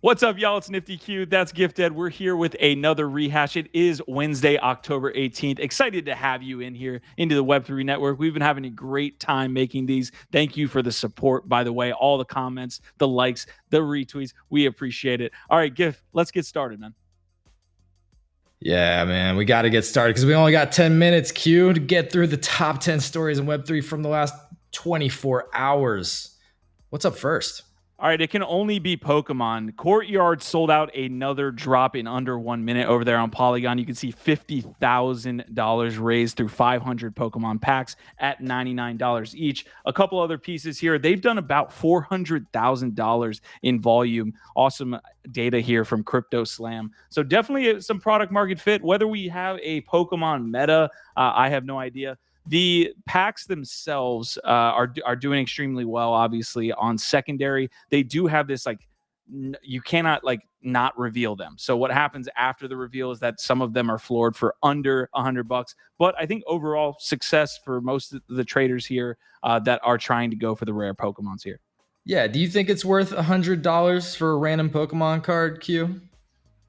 What's up, y'all? It's Nifty Q. That's Gifted. We're here with another rehash. It is Wednesday, October 18th. Excited to have you in here into the Web3 network. We've been having a great time making these. Thank you for the support, by the way, all the comments, the likes, the retweets. We appreciate it. All right, Gift, let's get started, man. Yeah, man, we got to get started because we only got 10 minutes, Q, to get through the top 10 stories in Web3 from the last 24 hours. What's up first? All right, it can only be Pokemon. Courtyard sold out another drop in under 1 minute over there on Polygon. You can see $50,000 raised through 500 Pokemon packs at $99 each. A couple other pieces here. They've done about $400,000 in volume. Awesome data here from Crypto Slam. So definitely some product market fit. Whether we have a Pokemon meta, I have no idea. The packs themselves are doing extremely well. Obviously, on secondary, they do have this you cannot not reveal them. So what happens after the reveal is that some of them are floored for under $100. But I think overall success for most of the traders here that are trying to go for the rare Pokemons here. Yeah, do you think it's worth $100 for a random Pokemon card, Q?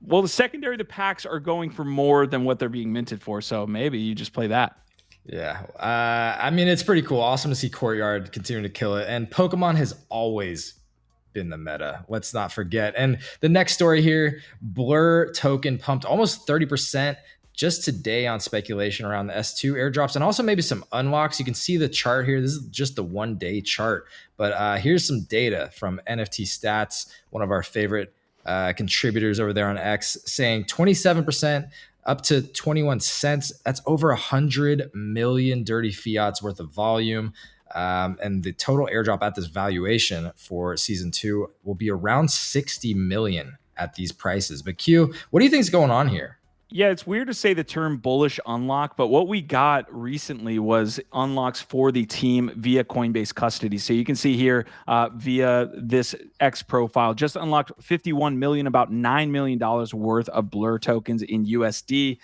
Well, the secondary, the packs are going for more than what they're being minted for. So maybe you just play that. Yeah, I mean, it's pretty cool. Awesome to see Courtyard continue to kill it. And Pokemon has always been the meta. Let's not forget. And the next story here, Blur token pumped almost 30% just today on speculation around the S2 airdrops and also maybe some unlocks. You can see the chart here. This is just the 1 day chart. But here's some data from NFT Stats, one of our favorite contributors over there on X, saying 27% up to 21 cents. That's over 100 million dirty fiats worth of volume. And the total airdrop at this valuation for season 2 will be around 60 million at these prices. But Q, what do you think is going on here? Yeah, it's weird to say the term bullish unlock, but what we got recently was unlocks for the team via Coinbase custody. So you can see here via this X profile, just unlocked 51 million, about $9 million worth of Blur tokens in USD.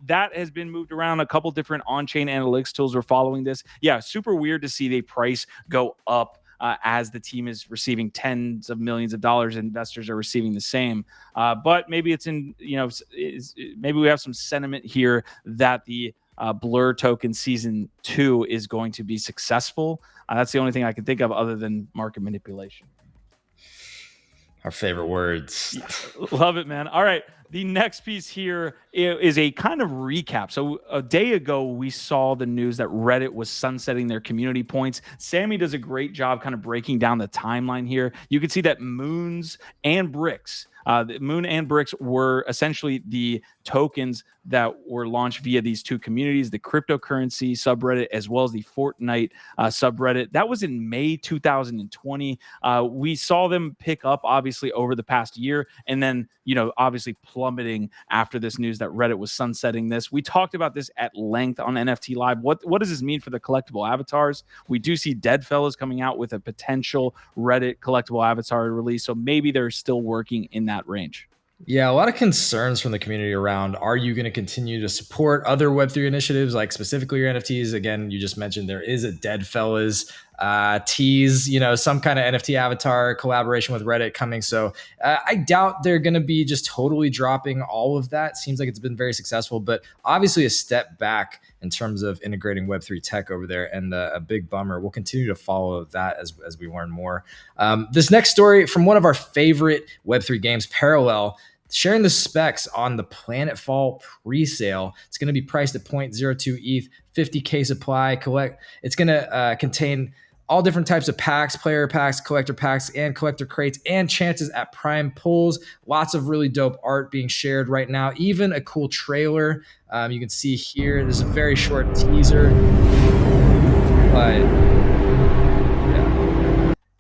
That has been moved around. A couple different on-chain analytics tools are following this. Yeah, super weird to see the price go up as the team is receiving tens of millions of dollars. Investors are receiving the same. But maybe it's maybe we have some sentiment here that the Blur token season 2 is going to be successful. That's the only thing I can think of other than market manipulation. Our favorite words. Love it, man. All right. The next piece here is a kind of recap. So a day ago, we saw the news that Reddit was sunsetting their community points. Sammy does a great job kind of breaking down the timeline here. You can see that Moons and Bricks, Moon and Bricks were essentially the tokens that were launched via these two communities, the cryptocurrency subreddit as well as the Fortnite subreddit. That was in May 2020. We saw them pick up obviously over the past year, and then obviously plummeting after this news that Reddit was sunsetting this. We talked about this at length on NFT Live. What does this mean for the collectible avatars? We do see Deadfellaz coming out with a potential Reddit collectible avatar release, so maybe they're still working in that range. Yeah, a lot of concerns from the community around, are you going to continue to support other Web3 initiatives, like specifically your NFTs? Again, you just mentioned there is a Deadfellaz tease, some kind of NFT avatar collaboration with Reddit coming. So I doubt they're going to be just totally dropping all of that. Seems like it's been very successful, but obviously a step back in terms of integrating Web3 tech over there, and a big bummer. We'll continue to follow that as we learn more. This next story from one of our favorite Web3 games, Parallel, sharing the specs on the Planetfall pre-sale. It's going to be priced at 0.02 ETH, 50K supply. It's going to contain all different types of packs, player packs, collector packs, and collector crates, and chances at prime pulls. Lots of really dope art being shared right now, even a cool trailer. You can see here, there's a very short teaser. But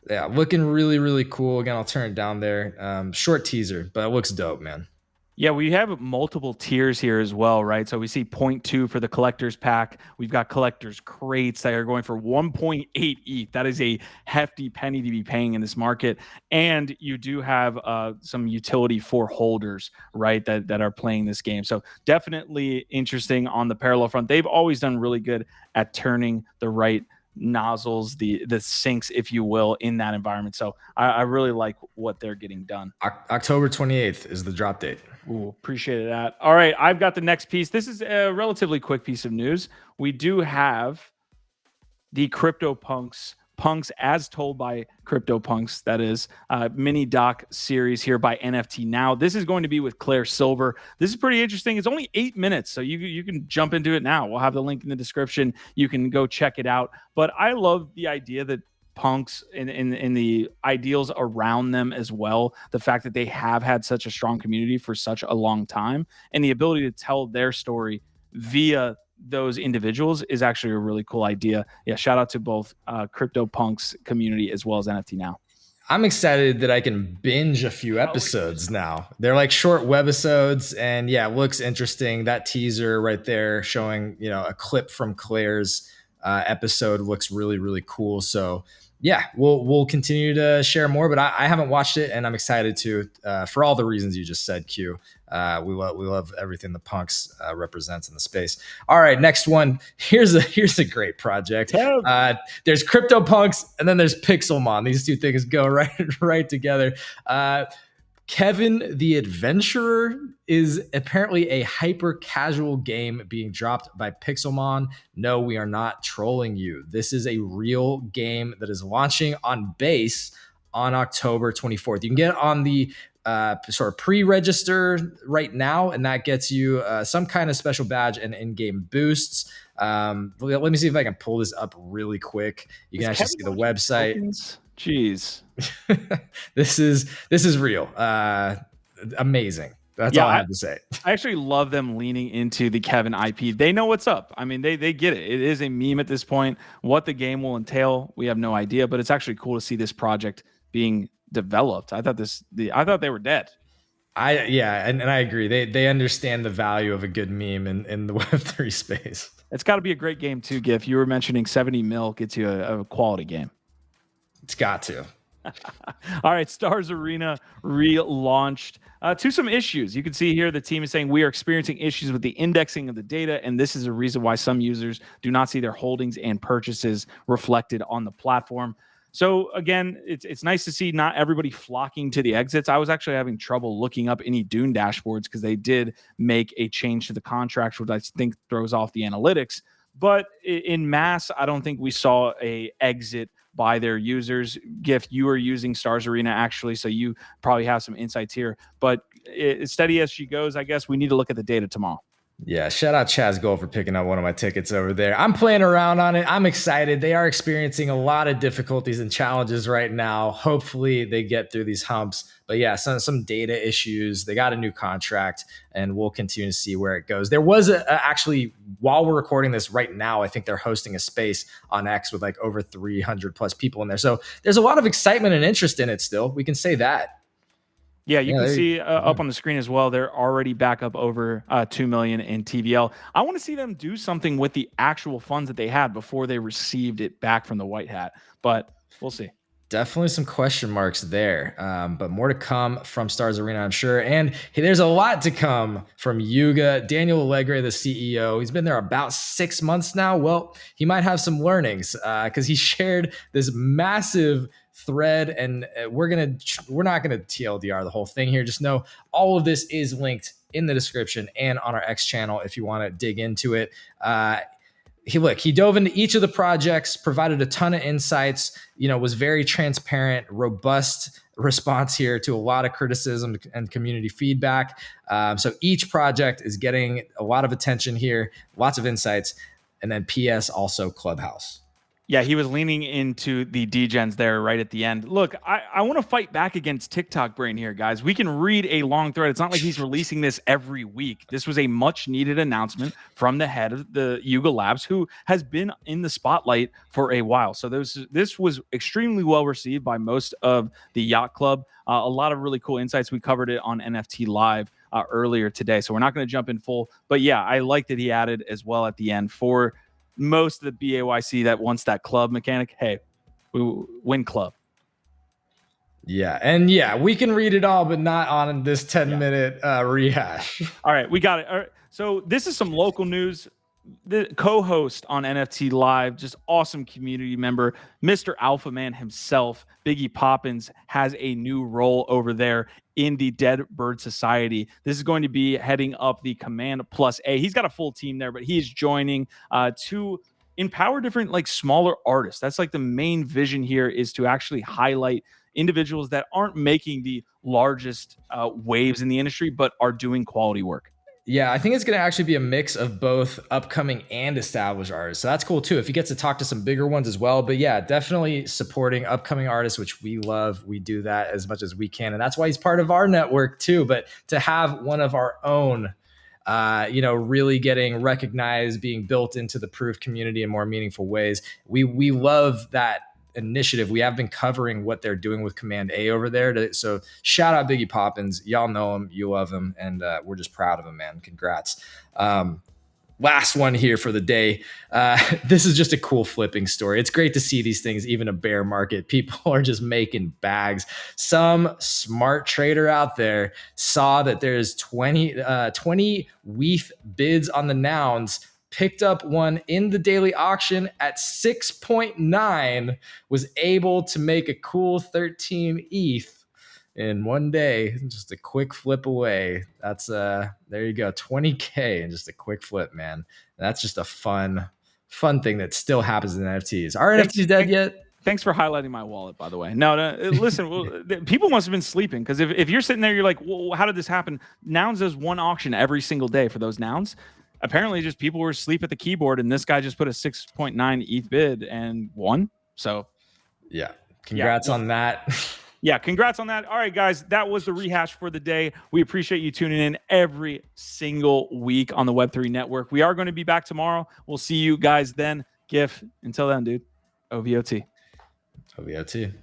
yeah, looking really, really cool. Again, I'll turn it down there. Short teaser, but it looks dope, man. Yeah, we have multiple tiers here as well, right? So we see 0.2 for the collector's pack. We've got collector's crates that are going for 1.8 ETH. That is a hefty penny to be paying in this market. And you do have some utility for holders, right, that are playing this game. So definitely interesting on the Parallel front. They've always done really good at turning the right nozzles, the sinks, if you will, in that environment. So I really like what they're getting done. October 28th is the drop date. Ooh, appreciate that. All right, I've got the next piece. This is a relatively quick piece of news. We do have the CryptoPunks Punks as told by CryptoPunks, that is mini doc series here by NFT Now. This is going to be with Claire Silver. This is pretty interesting. It's only 8 minutes, so you can jump into it now. We'll have the link in the description. You can go check it out. But I love the idea that punks and the ideals around them as well, the fact that they have had such a strong community for such a long time, and the ability to tell their story via those individuals is actually a really cool idea. Yeah, shout out to both CryptoPunks community as well as NFT Now. I'm excited that I can binge a few episodes now. They're like short webisodes, and yeah, it looks interesting. That teaser right there showing, you know, a clip from Claire's episode looks really, really cool. So yeah, we'll continue to share more, but I haven't watched it, and I'm excited to for all the reasons you just said, Q. We love everything the punks represents in the space. All right, next one. Here's a great project. There's CryptoPunks, and then there's Pixelmon. These two things go right together. Kevin the Adventurer is apparently a hyper casual game being dropped by Pixelmon. No, we are not trolling you. This is a real game that is launching on BAYC on October 24th. You can get on the sort of pre-register right now, and that gets you some kind of special badge and in-game boosts. Let me see if I can pull this up really quick. You can actually see the website. Tokens? Jeez. This is real. Amazing. That's all I have to say. I actually love them leaning into the Kevin IP. They know what's up. I mean, they get it. It is a meme at this point. What the game will entail, we have no idea, but it's actually cool to see this project being developed. I thought they were dead. And I agree. They understand the value of a good meme in the Web3 space. It's got to be a great game too, Gif. You were mentioning 70 mil gets you a quality game. It's got to. All right, Stars Arena relaunched to some issues. You can see here the team is saying we are experiencing issues with the indexing of the data, and this is a reason why some users do not see their holdings and purchases reflected on the platform. So again, it's nice to see not everybody flocking to the exits. I was actually having trouble looking up any Dune dashboards because they did make a change to the contract, which I think throws off the analytics. But in mass, I don't think we saw a exit by their users. Gif, you are using Stars Arena actually, so you probably have some insights here. But steady as she goes, I guess we need to look at the data tomorrow. Yeah, shout out Chaz Gold for picking up one of my tickets over there. I'm playing around on it. I'm excited. They are experiencing a lot of difficulties and challenges right now. Hopefully they get through these humps. But yeah, some data issues. They got a new contract, and we'll continue to see where it goes. There was actually, while we're recording this right now, I think they're hosting a space on X with like over 300 plus people in there. So there's a lot of excitement and interest in it still. We can say that. Yeah, you can see up on the screen as well. They're already back up over 2 million in TVL. I want to see them do something with the actual funds that they had before they received it back from the White Hat, but we'll see. Definitely some question marks there, but more to come from Stars Arena, I'm sure. And hey, there's a lot to come from Yuga. Daniel Alegre, the CEO, he's been there about 6 months now. Well, he might have some learnings because he shared this massive thread, and we're not gonna TLDR the whole thing here. Just know all of this is linked in the description and on our X channel if you want to dig into it. He dove into each of the projects, provided a ton of insights, was very transparent, robust response here to a lot of criticism and community feedback. So each project is getting a lot of attention here, lots of insights, and then PS also Clubhouse. Yeah, he was leaning into the degens there right at the end. Look, I want to fight back against TikTok brain here, guys. We can read a long thread. It's not like he's releasing this every week. This was a much-needed announcement from the head of the Yuga Labs, who has been in the spotlight for a while. So this was extremely well received by most of the Yacht Club. A lot of really cool insights. We covered it on NFT Live earlier today, so we're not going to jump in full. But yeah, I like that he added as well at the end for most of the BAYC that wants that club mechanic. Hey, we win club. Yeah, and yeah, we can read it all, but not on this 10-minute rehash. All right, we got it. All right, so this is some local news. the co-host on NFT Live, just awesome community member, Mr. Alpha Man himself, BiggiePoppins, has a new role over there in the Dead Bird Society. This is going to be heading up the Command Plus A. He's got a full team there, but he's joining to empower different like smaller artists. That's like the main vision here, is to actually highlight individuals that aren't making the largest waves in the industry, but are doing quality work. Yeah, I think it's going to actually be a mix of both upcoming and established artists. So that's cool too, if you get to talk to some bigger ones as well. But yeah, definitely supporting upcoming artists, which we love. We do that as much as we can. And that's why he's part of our network too. But to have one of our own, really getting recognized, being built into the Proof community in more meaningful ways, we love that initiative. We have been covering what they're doing with Command A over there. So shout out BiggiePoppins. Y'all know him, you love him, and we're just proud of him, man. Congrats. Last one here for the day. This is just a cool flipping story. It's great to see these things, even a bear market. People are just making bags. Some smart trader out there saw that there's 20 WETH bids on the Nouns, picked up one in the daily auction at 6.9, was able to make a cool 13 ETH in one day, just a quick flip away. That's there you go, 20K and just a quick flip, man. That's just a fun thing that still happens in NFTs. Are NFTs dead yet? Thanks for highlighting my wallet, by the way. No, listen, people must have been sleeping, because if you're sitting there, you're like, well, how did this happen? Nouns does one auction every single day for those Nouns. Apparently just people were asleep at the keyboard, and this guy just put a 6.9 ETH bid and won. So yeah, congrats on that. Yeah, congrats on that. All right, guys, that was the rehash for the day. We appreciate you tuning in every single week on the Web3 Network. We are going to be back tomorrow. We'll see you guys then. GIF. Until then, dude. OVOT. OVOT.